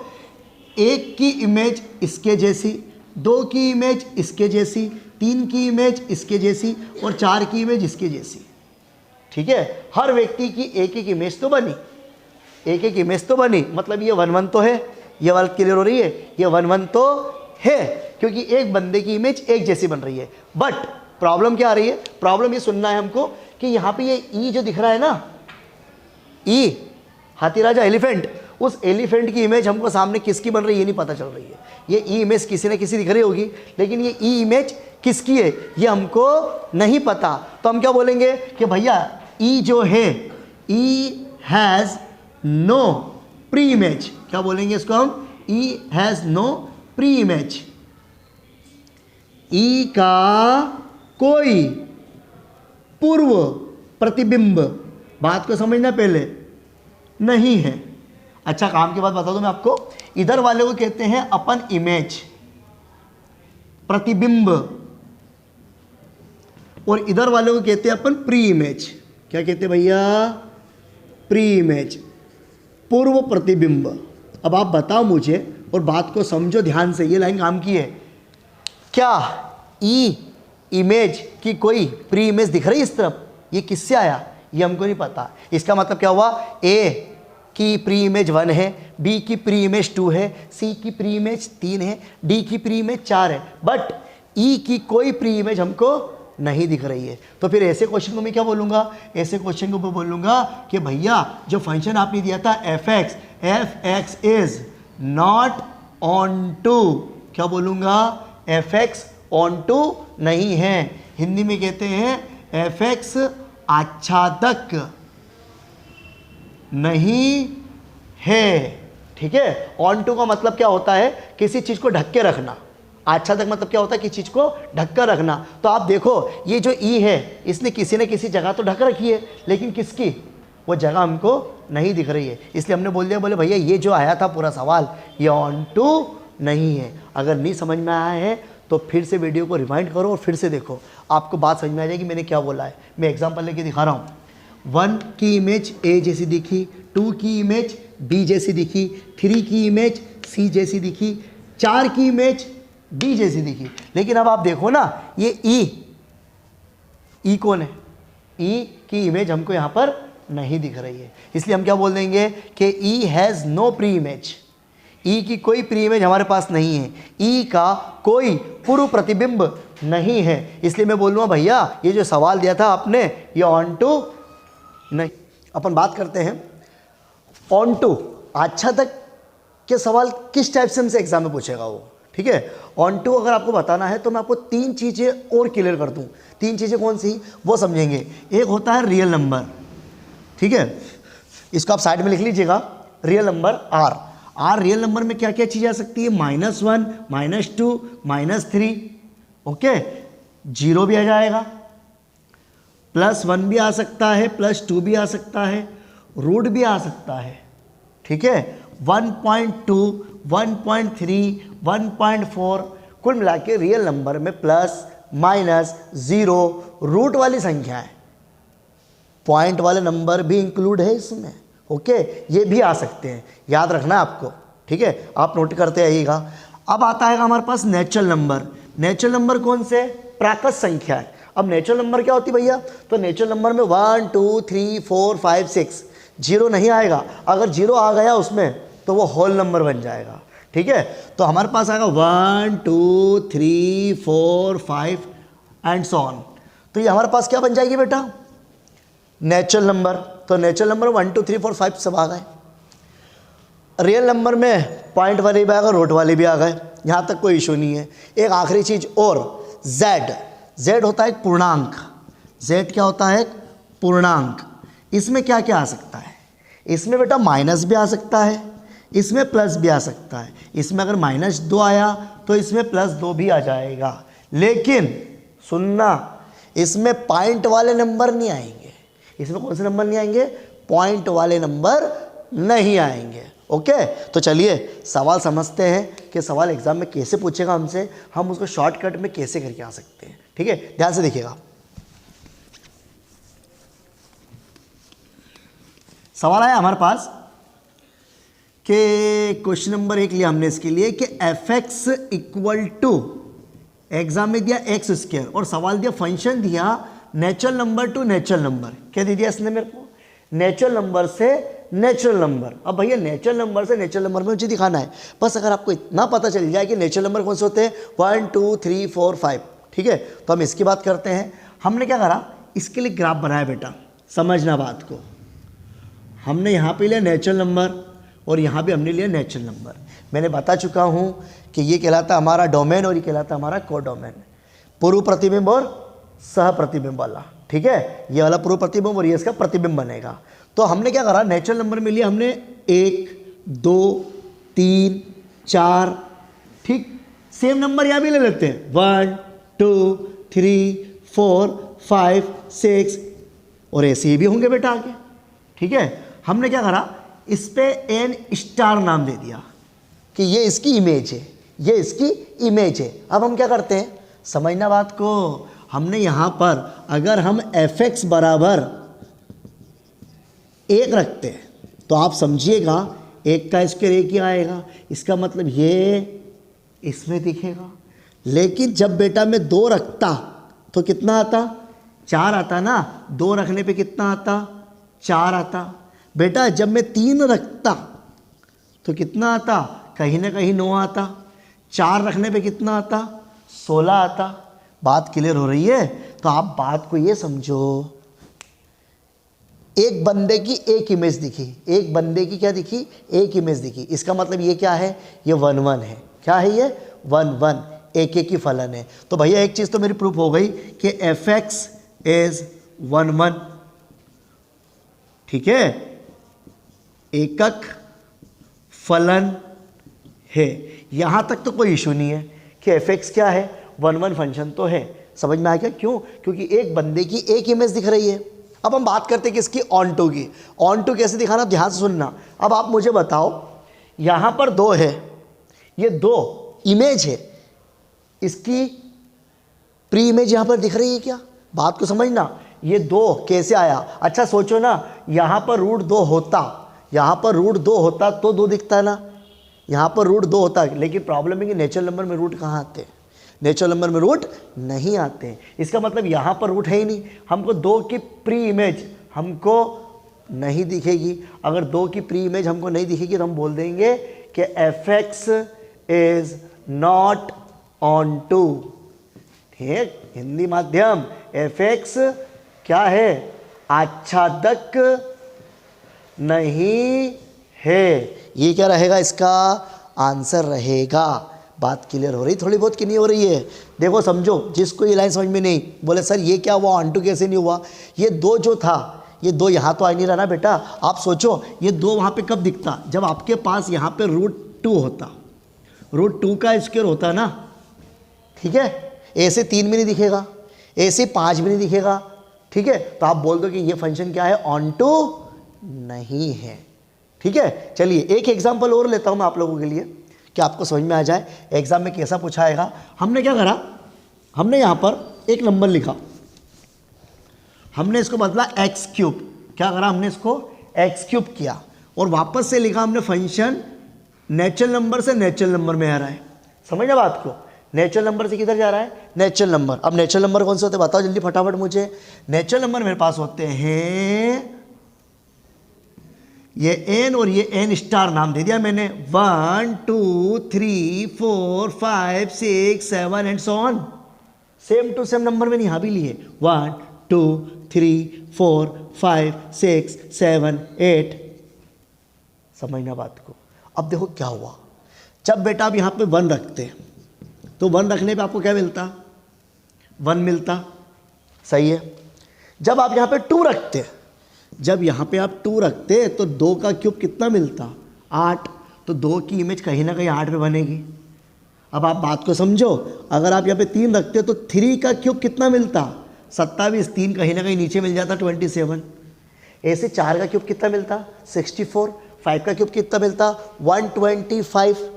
एक की इमेज इसके जैसी, 2 की इमेज इसके जैसी, 3 की इमेज इसके जैसी और 4 की इमेज इसके जैसी। ठीक है, हर व्यक्ति की एक एक इमेज तो बनी, एक एक इमेज तो बनी, मतलब ये 1 1 तो है। ये बात क्लियर हो रही है, ये 1 1 तो है, क्योंकि एक बंदे की इमेज एक जैसी बन रही है। बट प्रॉब्लम क्या आ रही है, प्रॉब्लम ये सुनना है हमको कि यहाँ पे ये ई जो दिख रहा है ना, ई हाथी राजा एलिफेंट, उस एलिफेंट की इमेज हमको सामने किसकी बन रही है ये नहीं पता चल रही है। ये ई इमेज किसी न किसी दिख रही होगी, लेकिन ये ई इमेज किसकी है ये हमको नहीं पता। तो हम क्या बोलेंगे कि भैया ई जो है, ई हैज़ नो प्री इमेज। क्या बोलेंगे इसको हम, ई हैज़ नो प्री इमेज। ई का कोई पूर्व प्रतिबिंब, बात को समझना पहले, नहीं है। अच्छा काम की बात बता दूं मैं आपको, इधर वाले को कहते हैं अपन इमेज, प्रतिबिंब, और इधर वाले को कहते हैं अपन प्री इमेज। क्या कहते हैं भैया, प्री इमेज, पूर्व प्रतिबिंब। अब आप बताओ मुझे और बात को समझो ध्यान से, ये लाइन काम की है। क्या ई इमेज की कोई प्री इमेज दिख रही है इस तरफ, ये किससे आया ये हमको नहीं पता। इसका मतलब क्या हुआ, ए की प्री इमेज 1 है, बी की प्री इमेज 2 है, सी की प्री इमेज 3 है, डी की प्री इमेज 4 है, बट ई की कोई प्री इमेज हमको नहीं दिख रही है। तो फिर ऐसे क्वेश्चन को मैं क्या बोलूँगा, ऐसे क्वेश्चन को मैं बोलूँगा कि भैया जो फंक्शन आपने दिया था F X is not on to, क्या बोलूँगा, एफ एक्स ऑन टू नहीं है। हिंदी में कहते हैं एफ एक्स आच्छादक नहीं है। ठीक है, ऑन टू का मतलब क्या होता है, किसी चीज़ को ढक के रखना। आच्छादक मतलब क्या होता है, किसी चीज़ को ढक कर रखना। तो आप देखो ये जो ई है, इसने किसी न किसी जगह तो ढक रखी है, लेकिन किसकी, वो जगह हमको नहीं दिख रही है। इसलिए हमने बोल दिया, बोले भैया ये जो आया था पूरा सवाल ये ऑन टू नहीं है। अगर नहीं समझ में आया है तो फिर से वीडियो को रिवाइंड करो और फिर से देखो, आपको बात समझ में आ जाएगी मैंने क्या बोला है। मैं एग्जांपल लेके दिखा रहा हूँ। 1 की इमेज ए जैसी दिखी, 2 की इमेज बी जैसी दिखी, 3 की इमेज सी जैसी दिखी, 4 की इमेज डी जैसी दिखी। लेकिन अब आप देखो ना, ये ई कौन है, ई की इमेज हमको यहाँ पर नहीं दिख रही है। इसलिए हम क्या बोल देंगे कि ई हैज़ नो प्री इमेज, ई की कोई प्री इमेज हमारे पास नहीं है, ई का कोई पूर्व प्रतिबिंब नहीं है। इसलिए मैं बोलूँगा भैया ये जो सवाल दिया था आपने ये ऑन टू नहीं। अपन बात करते हैं ऑन टू आच्छादक के सवाल किस टाइप से हमसे एग्जाम में पूछेगा वो। ठीक है, ऑन टू अगर आपको बताना है तो मैं आपको 3 चीज़ें और क्लियर कर दूँ। 3 चीज़ें कौन सी वो समझेंगे। एक होता है रियल नंबर, ठीक है, इसको आप साइड में लिख लीजिएगा, real number R real number में क्या क्या चीज़ आ सकती है, -1, -2, -3, ओके, 0 भी आ जाएगा, +1 भी आ सकता है, +2 भी आ सकता है, रूट भी आ सकता है। ठीक है, 1.2, 1.3, 1.4, कुल मिला के रियल नंबर में प्लस माइनस 0 रूट वाली संख्या है, पॉइंट वाले नंबर भी इंक्लूड है इसमें। ओके, ये भी आ सकते हैं, याद रखना है आपको। ठीक है, आप नोट करते आइएगा। अब आता है हमारे पास नेचुरल नंबर। नेचुरल नंबर कौन से, प्राकृत संख्या है। अब नेचुरल नंबर क्या होती है भैया, तो नेचुरल नंबर में 1 2 3 4 5 6 0 नहीं आएगा। अगर 0 आ गया उसमें तो वो होल नंबर बन जाएगा। ठीक है, तो हमारे पास आएगा 1 2 3 4 5 एंड सो ऑन। तो ये हमारे पास क्या बन जाएगी बेटा, नेचुरल नंबर। तो नेचुरल नंबर 1 2 3 4 5 सब आ गए। रियल नंबर में पॉइंट वाले भी आ गए, रोट वाले भी आ गए, यहाँ तक कोई इशू नहीं है। एक आखिरी चीज़ और, जेड होता है एक पूर्णांक। जेड क्या होता है, पूर्णांक। इसमें क्या क्या आ सकता है, इसमें बेटा माइनस भी आ सकता है, इसमें प्लस भी आ सकता है। इसमें अगर -2 आया तो इसमें +2 भी आ जाएगा। लेकिन सुनना, इसमें पॉइंट वाले नंबर नहीं आएंगे। इसमें कौन से नंबर नहीं आएंगे, पॉइंट वाले नंबर नहीं आएंगे। ओके, तो चलिए सवाल समझते हैं कि सवाल एग्जाम में कैसे पूछेगा हमसे, हम उसको शॉर्टकट में कैसे करके आ सकते हैं। ठीक है, ध्यान से देखिएगा। सवाल आया हमारे पास कि क्वेश्चन नंबर 1 लिया हमने इसके लिए कि F X equal to, exam में दिया एक्स स्क्वायर और सवाल दिया फंक्शन दिया natural number to natural number. क्या दे दिया इसने मेरे को? नेचुरल नंबर से नेचुरल नंबर। अब भैया नेचुरल नंबर से नेचुरल नंबर में मुझे दिखाना है। बस अगर आपको इतना पता चल जाए कि नेचुरल नंबर कौन से होते हैं, 1 2 3 4 5, ठीक है, तो हम इसकी बात करते हैं। हमने क्या करा, इसके लिए ग्राफ बनाया बेटा, समझना बात को। हमने यहाँ पे लिया नेचुरल नंबर और यहाँ भी हमने लिया नेचुरल नंबर। मैंने बता चुका हूँ कि ये कहलाता हमारा डोमेन और ये कहलाता हमारा कोडोमेन, पूर्व प्रतिबिंब और सह प्रतिबिंब वाला, ठीक है। ये वाला पूर्व प्रतिबिंब और ये इसका प्रतिबिंब बनेगा। तो हमने क्या करा, नेचुरल नंबर में लिया हमने 1 2 3 4, ठीक। सेम नंबर यहाँ भी ले लेते हैं, 1 2 3 4 5 6 और ऐसे ही भी होंगे बेटा आगे, ठीक है। हमने क्या करा, इस पे एन स्टार नाम दे दिया कि ये इसकी इमेज है, ये इसकी इमेज है। अब हम क्या करते हैं, समझना बात को। हमने यहाँ पर अगर हम एफ एक्स बराबर 1 रखते हैं तो आप समझिएगा 1 का स्क्वायर 1 ही आएगा, इसका मतलब ये इसमें दिखेगा। लेकिन जब बेटा मैं 2 रखता तो कितना आता, 4 आता ना। 2 रखने पे कितना आता, 4 आता। बेटा जब मैं 3 रखता तो कितना आता, कहीं ना कहीं 9 आता। 4 रखने पे कितना आता, 16 आता। बात क्लियर हो रही है? तो आप बात को ये समझो, एक बंदे की एक इमेज दिखी, एक बंदे की क्या दिखी, एक इमेज दिखी। इसका मतलब ये क्या है, ये 1 1 है। क्या है ये, 1 1, एक एक ही फलन है। तो भैया एक चीज़ तो मेरी प्रूफ हो गई कि एफ एक्स इज 1 1, ठीक है, एकक फलन है। यहां तक तो कोई इशू नहीं है कि एफ एक्स क्या है, 1 1 फंक्शन तो है। समझ में आ गया? क्यों? क्योंकि एक बंदे की एक इमेज दिख रही है। अब हम बात करते हैं कि इसकी ऑन टू की। ऑन टू कैसे दिखाना, ध्यान से सुनना। अब आप मुझे बताओ, यहां पर 2 है, ये 2 इमेज है, इसकी प्री इमेज यहां पर दिख रही है क्या? बात को समझना, ये 2 कैसे आया। अच्छा सोचो ना, यहां पर √2 होता, यहां पर √2 होता तो 2 दिखता ना, यहां पर √2 होता। लेकिन प्रॉब्लम है कि नेचुरल नंबर में रूट कहाँ आते हैं, नेचुरल नंबर में रूट नहीं आते हैं। इसका मतलब यहाँ पर रूट है ही नहीं। हमको 2 की प्री इमेज हमको नहीं दिखेगी। अगर 2 की प्री इमेज हमको नहीं दिखेगी तो हम बोल देंगे कि F X is not on to, ठीक। हिंदी माध्यम, एफ एक्स क्या है, आच्छादक नहीं है। ये क्या रहेगा, इसका आंसर रहेगा। बात क्लियर हो रही थोड़ी बहुत कि नहीं हो रही है? देखो समझो, जिसको ये लाइन समझ में नहीं, बोले सर ये क्या हुआ, ऑन टू कैसे नहीं हुआ। ये 2 जो था, ये 2 यहाँ तो आ नहीं रहा ना बेटा। आप सोचो ये 2 वहाँ पे कब दिखता, जब आपके पास यहाँ पे √2 होता, √2 का स्क्वायर होता ना, ठीक है। ऐसे 3 में नहीं दिखेगा, ऐसे 5 में नहीं दिखेगा, ठीक है। तो आप बोल दो कि ये फंक्शन क्या है, ऑन टू नहीं है, ठीक है। चलिए एक एग्जाम्पल और लेता हूँ मैं आप लोगों के लिए कि आपको समझ में आ जाए एग्जाम में कैसा पूछा आएगा। हमने क्या करा, हमने यहाँ पर एक नंबर लिखा, हमने इसको बदला x3। क्या करा हमने, इसको x3 किया और वापस से लिखा हमने फंक्शन नेचुरल नंबर से नेचुरल नंबर में आ रहा है। समझना बात को, नेचुरल नंबर से किधर जा रहा है, नेचुरल नंबर। अब नेचुरल नंबर कौन से होते हैं बताओ जल्दी फटाफट मुझे। नेचुरल नंबर मेरे पास होते हैं ये n और ये n स्टार नाम दे दिया मैंने, 1 2 3 4 5 6 7 and so on. Same to same number मैंने यहाँ भी लिए, 1 2 3 4 5 6 7 8। समझना बात को। अब देखो क्या हुआ, जब बेटा आप यहाँ पे 1 रखते हैं तो 1 रखने पे आपको क्या मिलता, 1 मिलता, सही है। जब आप यहाँ पे 2 रखते हैं, जब यहाँ पे आप 2 रखते तो 2 का क्यूब कितना मिलता, 8। तो 2 की इमेज कहीं ना कहीं 8 पे बनेगी। अब आप बात को समझो, अगर आप यहाँ पे 3 रखते तो 3 का क्यूब कितना मिलता, 27। 3 कहीं ना कहीं नीचे मिल जाता, 27। ऐसे 4 का क्यूब कितना मिलता, 64। 5 का क्यूब कितना मिलता, 125।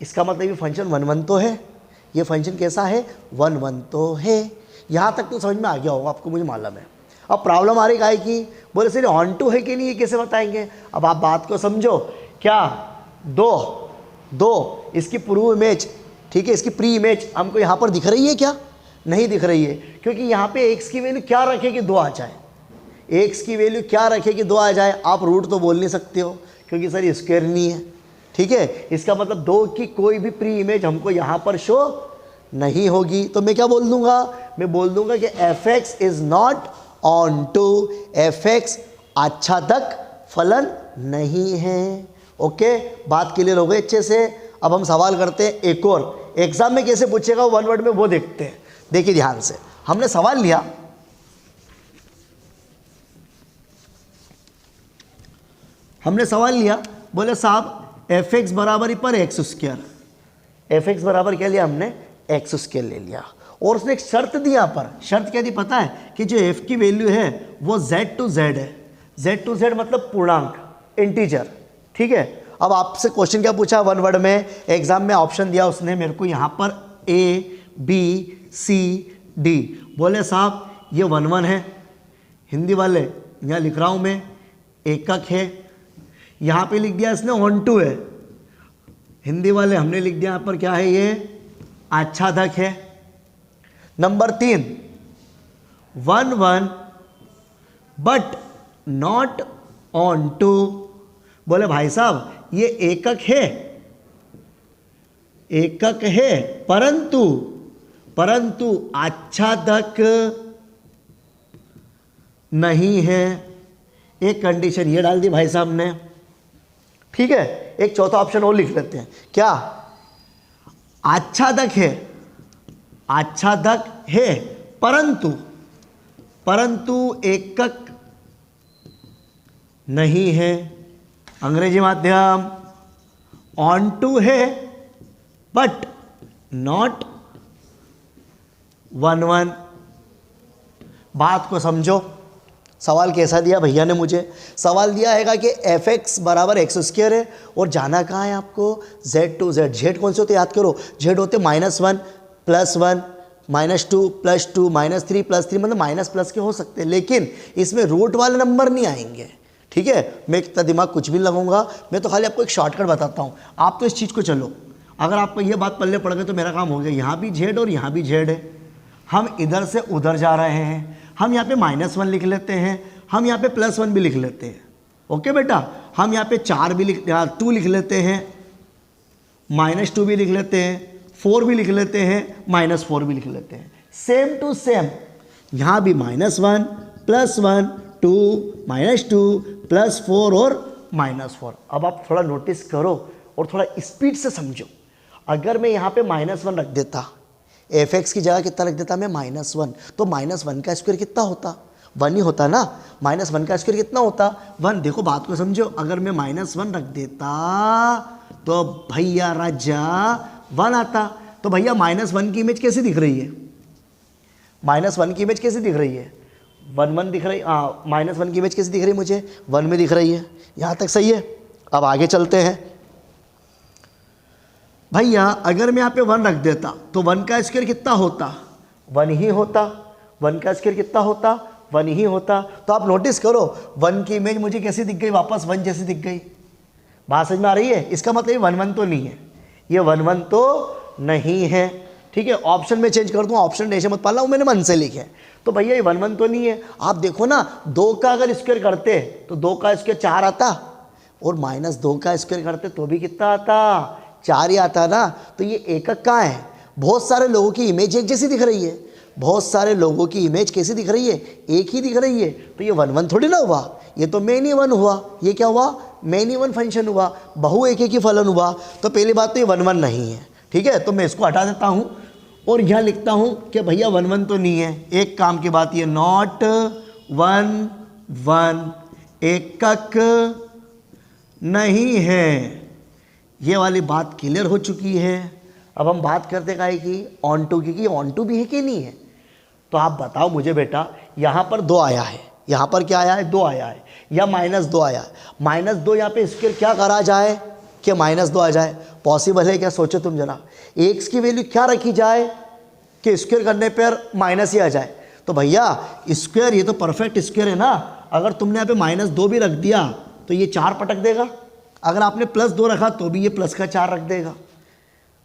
इसका मतलब ये फंक्शन 1 1 तो है, ये फंक्शन कैसा है, 1 1 तो है। यहाँ तक तो समझ में आ गया होगा आपको, मुझे मालूम है। अब प्रॉब्लम आ रही काहे की, बोले सर ऑन टू है कि नहीं, ये कैसे बताएंगे। अब आप बात को समझो, क्या दो इसकी प्रूव इमेज, ठीक है, इसकी प्री इमेज हमको यहाँ पर दिख रही है क्या, नहीं दिख रही है, क्योंकि यहाँ पे x की वैल्यू क्या रखे कि 2 आ जाए, x की वैल्यू क्या रखे कि 2 आ जाए। आप रूट तो बोल नहीं सकते हो क्योंकि सर ये स्क्वायर नहीं है, ठीक है, इसका मतलब 2 की कोई भी प्री इमेज हमको यहाँ पर शो नहीं होगी। तो मैं क्या बोल दूंगा, मैं बोल दूंगा कि fx is not on to, fx आच्छादक फलन नहीं है। ओके, बात क्लियर हो गई अच्छे से। अब हम सवाल करते हैं एक और, एग्जाम में कैसे पूछेगा वन वर्ड में वो देखते हैं। देखिए ध्यान से, हमने सवाल लिया, बोले साहब fx बराबर ही पर एक्स स्क्वायर, fx बराबर क्या लिया हमने, एक्स स्क्वायर ले लिया, और उसने एक शर्त दी यहाँ पर। शर्त क्या दी पता है कि जो f की वैल्यू है वो z टू z है, z टू z मतलब पूर्णांक, इंटीजर, ठीक है। अब आपसे क्वेश्चन क्या पूछा वन वर्ड में, एग्जाम में ऑप्शन दिया उसने मेरे को यहाँ पर A B C D, बोले साहब ये 1 1 है, हिंदी वाले यहाँ लिख रहा हूँ मैं, एकक है, यहाँ पे लिख दिया इसने ऑन टू है, हिंदी वाले हमने लिख दिया यहाँ पर क्या है, ये आच्छादक है। नंबर 3 1 1 बट नॉट ऑन टू, बोले भाई साहब ये एकक है परंतु आच्छादक नहीं है। एक कंडीशन ये डाल दी भाई साहब ने, ठीक है। एक चौथा ऑप्शन और लिख लेते हैं, क्या, आच्छादक है परंतु एकक नहीं है। अंग्रेजी माध्यम, ऑन टू है बट नॉट 1 1। बात को समझो, सवाल कैसा दिया भैया ने मुझे, सवाल दिया है कि fx बराबर एक्स स्क्वायर है, और जाना कहाँ है आपको, z टू z। z कौन से होते याद करो, z होते -1 +1 -2 +2 -3 +3, मतलब माइनस प्लस के हो सकते हैं, लेकिन इसमें रूट वाले नंबर नहीं आएंगे, ठीक है। मैं इतना दिमाग कुछ भी नहीं लगाऊंगा, मैं तो खाली आपको एक शॉर्टकट बताता हूँ, आप तो इस चीज़ को चलो। अगर आपको ये बात पल्ले पड़ गई तो मेरा काम हो गया, यहाँ भी z और यहाँ भी z है, हम इधर से उधर जा रहे हैं, हम यहाँ पे -1 लिख लेते हैं, हम यहाँ पे +1 भी लिख लेते हैं। ओके बेटा, हम यहाँ पे 2 लिख लेते हैं, -2 भी लिख लेते हैं, 4 भी लिख लेते हैं, -4 भी लिख लेते हैं। सेम टू सेम यहाँ भी -1 +1 2 -2 +4 और -4। अब आप थोड़ा नोटिस करो और थोड़ा स्पीड से समझो। अगर मैं यहाँ पे -1 रख देता, fx की जगह कितना रख देता मैं, -1, तो -1 का स्क्वायर कितना होता, 1 ही होता ना। -1 का स्क्वायर कितना होता, 1। देखो बात को समझो, अगर मैं -1 रख देता तो भैया राजा 1 आता। तो भैया -1 की इमेज कैसी दिख रही है, -1 की इमेज कैसी दिख रही है, 1 1 दिख रही, -1 की इमेज कैसी दिख रही है मुझे, 1 में दिख रही है। यहाँ तक सही है। अब आगे चलते हैं भैया, अगर मैं यहाँ पे 1 रख देता तो 1 का स्क्वायर कितना होता, 1 ही होता। 1 का स्क्वायर कितना होता, 1 ही होता। तो आप नोटिस करो 1 की इमेज मुझे कैसी दिख गई, वापस 1 जैसी दिख गई। बात समझ में आ रही है, इसका मतलब ये 1 1 तो नहीं है, ये 1 1 तो नहीं है, ठीक है। ऑप्शन में चेंज कर दूँ, ऑप्शन ऐसे मत पाला, वो मैंने मन से लिखे, तो भैया ये 1 1 तो नहीं है। आप देखो ना, 2 का अगर स्क्वायर करते तो 2 का स्क्वायर 4 आता, और -2 का स्क्वायर करते तो भी कितना आता, 4 ही आता ना। तो ये एकक कहाँ है, बहुत सारे लोगों की इमेज एक जैसी दिख रही है, बहुत सारे लोगों की इमेज कैसी दिख रही है, एक ही दिख रही है। तो ये 1 1 थोड़ी ना हुआ, ये तो मेनी 1 हुआ। ये क्या हुआ, मेनी 1 फंक्शन हुआ, बहु एक ही फलन हुआ। तो पहली बात तो ये 1 1 नहीं है, ठीक है। तो मैं इसको हटा देता हूँ और यहाँ लिखता हूँ कि भैया 1 1 तो नहीं है। एक काम की बात, ये नॉट 1 1 एकक नहीं है, ये वाली बात क्लियर हो चुकी है। अब हम बात करते काहे की, ऑन टू की, ऑन टू भी है कि नहीं है। तो आप बताओ मुझे बेटा, यहाँ पर 2 आया है, यहाँ पर क्या आया है, 2 आया है, या -2 आया है। -2 यहाँ पे स्क्वायर क्या करा जाए कि -2 आ जाए, पॉसिबल है क्या, सोचो तुम जरा। एक्स की वैल्यू क्या रखी जाए कि स्क्वायर करने पर माइनस ही आ जाए। तो भैया स्क्वायर, ये तो परफेक्ट स्क्वायर है ना। अगर तुमने यहाँ पे -2 भी रख दिया तो ये 4 पटक देगा, अगर आपने +2 रखा तो भी ये प्लस का 4 रख देगा।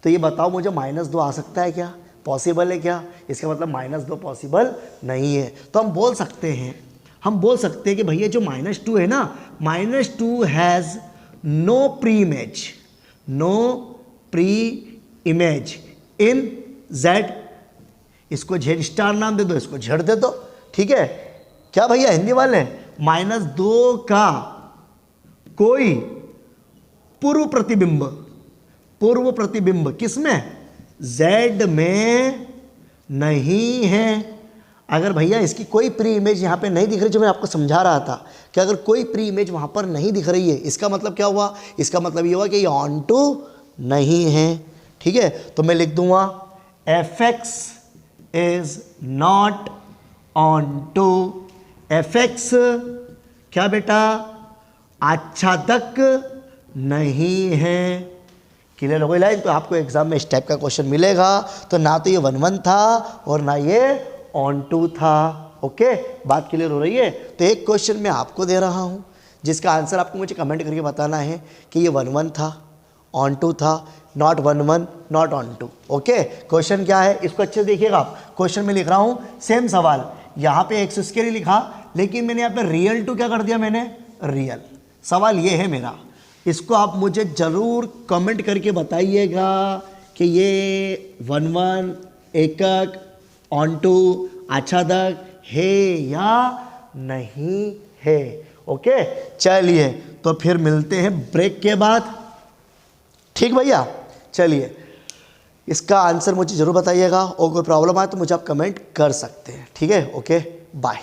तो ये बताओ मुझे -2 आ सकता है क्या, पॉसिबल है क्या? इसका मतलब -2 पॉसिबल नहीं है। तो हम बोल सकते हैं कि भैया जो -2 है ना, -2 has no pre image in Z। इसको Z स्टार नाम दे दो, इसको Z दे दो, ठीक है क्या भैया हिंदी वाले? -2 का कोई पूर्व प्रतिबिंब किसमें? Z में नहीं है। अगर भैया इसकी कोई प्री इमेज यहाँ पे नहीं दिख रही, जो मैं आपको समझा रहा था कि अगर कोई प्री इमेज वहाँ पर नहीं दिख रही है, इसका मतलब क्या हुआ? इसका मतलब ये हुआ कि ये ऑन टू नहीं है, ठीक है। तो मैं लिख दूंगा fx is not on to. fx क्या बेटा? आच्छादक नहीं है। क्लियर हो गई लाइन? तो आपको एग्जाम में इस टाइप का क्वेश्चन मिलेगा। तो ना तो ये 1-1 था और ना ये ऑन टू था। ओके, बात क्लियर हो रही है? तो एक क्वेश्चन मैं आपको दे रहा हूँ जिसका आंसर आपको मुझे कमेंट करके बताना है कि ये 1-1 था, ऑन टू था, not 1-1, not on to. Okay, question क्या है इसको अच्छे से देखिएगा आप। क्वेश्चन में लिख रहा हूँ सेम सवाल, यहाँ पे एक्स स्क्वायर ही लिखा, लेकिन मैंने यहाँ पे रियल टू क्या कर दिया? मैंने रियल। सवाल ये है मेरा, इसको आप मुझे ज़रूर कमेंट करके बताइएगा कि ये 1-1, एकक, ऑन टू, आच्छादक है या नहीं है। ओके, चलिए तो फिर मिलते हैं ब्रेक के बाद। ठीक भैया, चलिए इसका आंसर मुझे ज़रूर बताइएगा और कोई प्रॉब्लम आए तो मुझे आप कमेंट कर सकते हैं। ठीक है, ओके, बाय।